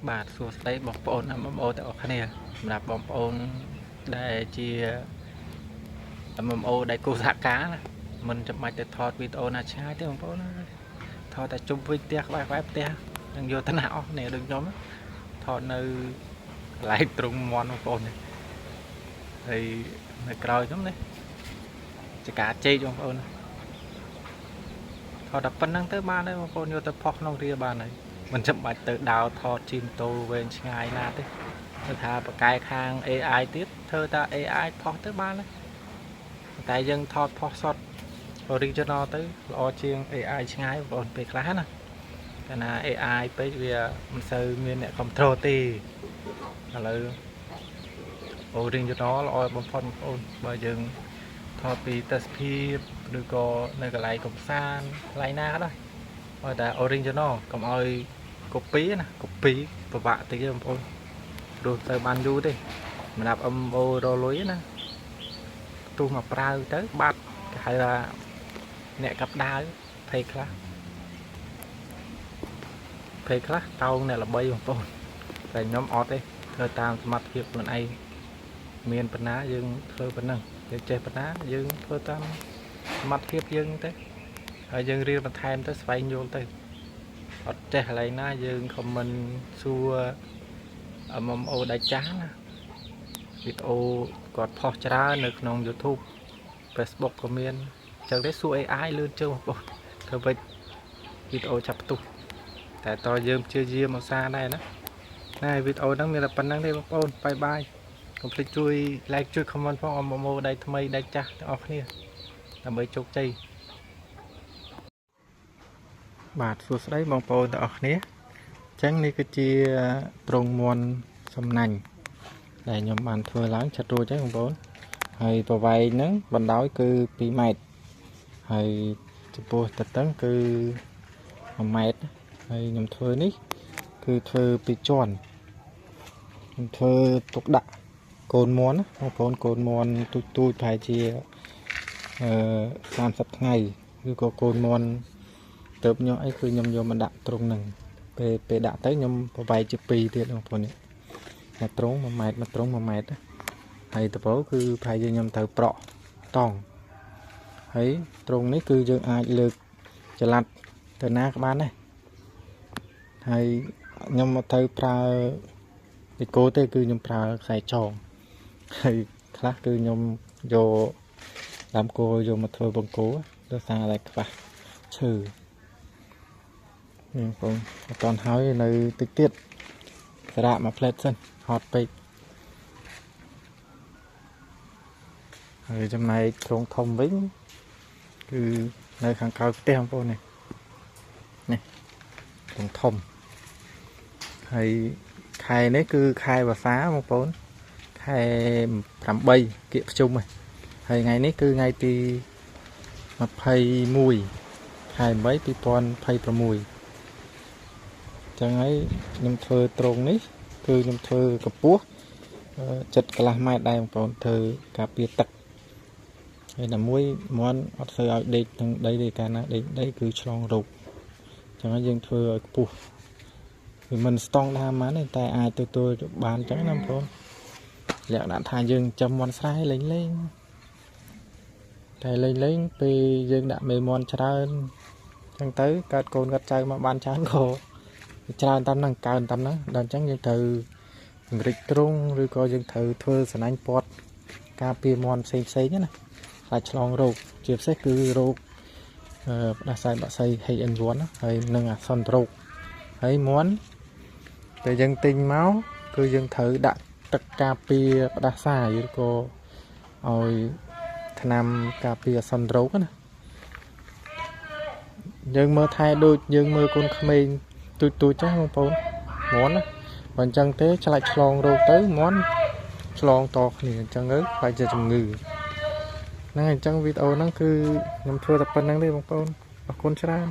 បាទសួស្តីបងប្អូន MMO ទាំងអស់គ្នាសម្រាប់បងប្អូនដែលជា MMO ដែលគូសហការណាមិនចាំបាច់ទៅថតវីដេអូណាឆ្ងាយទេបងប្អូនថតតែជុំវិញផ្ទះក្បែរផ្ទះនឹងយកទៅណាអស់នេះដូចខ្ញុំថតនៅកន្លែងទ្រង់មន់បងប្អូនហើយនៅក្រោយខ្ញុំនេះជាការជែកបងប្អូនថតតែប៉ុណ្្នឹងទៅបានហើយបងប្អូនយកទៅផុសក្នុងរៀលបានហើយមិនចាំបាច់ទៅដោតថតជិះម៉ូតូវែងឆ្ងាយណាទេគឺថាបកកែខាង AI ទៀតធ្វើតែ AI ផុសទៅបានហើយតែយើងថតផុសសុទ្ធ original ទៅល្អជាង AI ឆ្ងាយបងប្អូនពេលខ្លះណាតែណា AI ពេកវាមិនសូវមានអ្នក control ទេឥឡូវ original ល្អបំផុតបងប្អូនបើយើងថតពីទេសភាពឬក៏នៅកន្លែងកំសាន្តកន្លែងណាក៏ដោយឲ្យតែ original កុំឲ្យ copy ណា copy ពិបាកតិចទេបងប្អូនព្រោះទៅបានយូរទេសម្រាប់ MMO រលុយណាទុះមកប្រើទៅបាត់គេហៅថាអ្នកកាប់ដាវភ័យខ្លះតោងអ្នកល្បីបងប្អូនតែខ្ញុំអត់ទេធ្វើតាមសមត្ថភាពខ្លួនឯងមានប៉ុណ្ណាយើងធ្វើប៉ុណ្ណឹងយើងចេះប៉ុណ្ណាយើងធ្វើតាមសមត្ថភាពយើងទៅហើយយើងរៀនបន្ថែមទៅស្វែងយល់ទៅអត់ចេះកន្លែងណាយើង comment សួរ MMO ដែលចាស់ណាវីដេអូគាត់ផុសច្រើននៅក្នុង YouTube Facebook ក៏មានចឹងទេសួរ AI លឿនជាងបងប្អូនធ្វើវិញវីដេអូចាប់ផ្ទុះតែតើយើងព្យាយាមឧស្សាហ៍ដែរណាវីដេអូហ្នឹងមានតែប៉ុណ្្នឹងទេបងប្អូនបាយបាយកុំភ្លេចជួយ like ជួយ comment ផង MMO ដៃថ្មីដៃចាស់ទាំងអស់គ្នាដើម្បីជោគជ័យបាទសួស្តីបងប្អូនទាំងអស់គ្នាអញ្ចឹងនេះគឺជាទ្រង់មន់សំណាញ់ដែលខ្ញុំបានធ្វើឡើងឆាត់រួចហើយបងប្អូនហើយប្រវែងហ្នឹងបណ្ដោយគឺ2ម៉ែត្រហើយចំពោះតឹងគឺ1ម៉ែត្រហើយខ្ញុំធ្វើនេះគឺធ្វើពីជាន់ខ្ញុំធ្វើទុកដាក់កូនមន់ណាបងប្អូនកូនមន់ទូចប្រហែលជា30ថ្ងៃឬក៏កូនមន់ទៅខ្ញុំអីគឺខ្ញុំយកមកដាក់ត្រង់ហ្នឹងពេលដាក់ទៅខ្ញុំប្រវែងជា2ទៀតបងប្អូននេះមកត្រង់1ម៉ែត្រមកត្រង់1ម៉ែត្រហើយតពោគឺប្រហែលជាខ្ញុំត្រូវប្រក់តង់ហើយត្រង់នេះគឺយើងអាចលើកចល័តទៅណាក៏បានដែរហើយខ្ញុំមកទៅប្រើពីគោទេគឺខ្ញុំប្រើខ្សែចងហើយខ្លះគឺខ្ញុំយកដើមគោយកមកធ្វើបង្គោដោយសារតែខ្វះឈើបងប្អូនអត់តន់ហើយនៅតិចទៀតសារៈមួយផ្លែតសិនហត់ពេកហើយចំណែកត្រង់ធំវិញគឺនៅខាងក្រៅផ្ទះបងប្អូននេះត្រង់ធំហើយខែនេះគឺខែវស្សាបងប្អូនខែ8គៀកភ្ជុំហើយថ្ងៃនេះគឺថ្ងៃទី21ខែ8 2026ចឹងហើយខ្ញុំធ្វើត្រង់នេះគឺខ្ញុំធ្វើកម្ពស់ចិត្តកន្លះម៉ែត្រដែរបងប្អូនធ្វើការពារទឹកហើយតែមួយមន់អត់ធ្វើឲ្យដេកនឹងដីទេកាលណាដេកដីគឺឆ្លងរោគចឹងហើយយើងធ្វើឲ្យខ្ពស់វាមិនស្តង់ដារហ្មងទេតែអាចទទួលបានចឹងណាបងប្អូនលក្ខណៈថាយើងចាំមន់ស្រែលេងតែលេងពេលយើងដាក់មេមន់ច្រើនចឹងទៅកើតកូនកាត់ចៅមកបានច្រើនក៏ច្រើនតាមហ្នឹងកើនតាមហ្នឹងដល់អញ្ចឹងយើងត្រូវពង្រីកទ្រុងឬក៏យើងត្រូវធ្វើសំណាញ់ពត់ការពារមន់ផ្សេងណាខ្លាចឆ្លងរោគជាពិសេសគឺរោគផ្ដាសាយបាក់សៃ H1N1 ហើយនឹងអាសន្នរោគហើយមន់តែយើងទិញមកគឺយើងត្រូវដាក់ទឹកការពារផ្ដាសាយឬក៏ឲ្យថ្នាំការពារអាសន្នរោគណាយើងមើលថែដូចយើងមើលកូនក្មេងទូចចាស់បងប្អូនមន់ណាបើអញ្ចឹងទេឆ្លាច់ឆ្លងរោគទៅមន់ឆ្លងតគ្នាអញ្ចឹងទៅខ្លាចជាជំងឺហ្នឹងអញ្ចឹងវីដេអូហ្នឹងគឺខ្ញុំធ្វើតែប៉ុណ្្នឹងទេបងប្អូនអរគុណច្រើន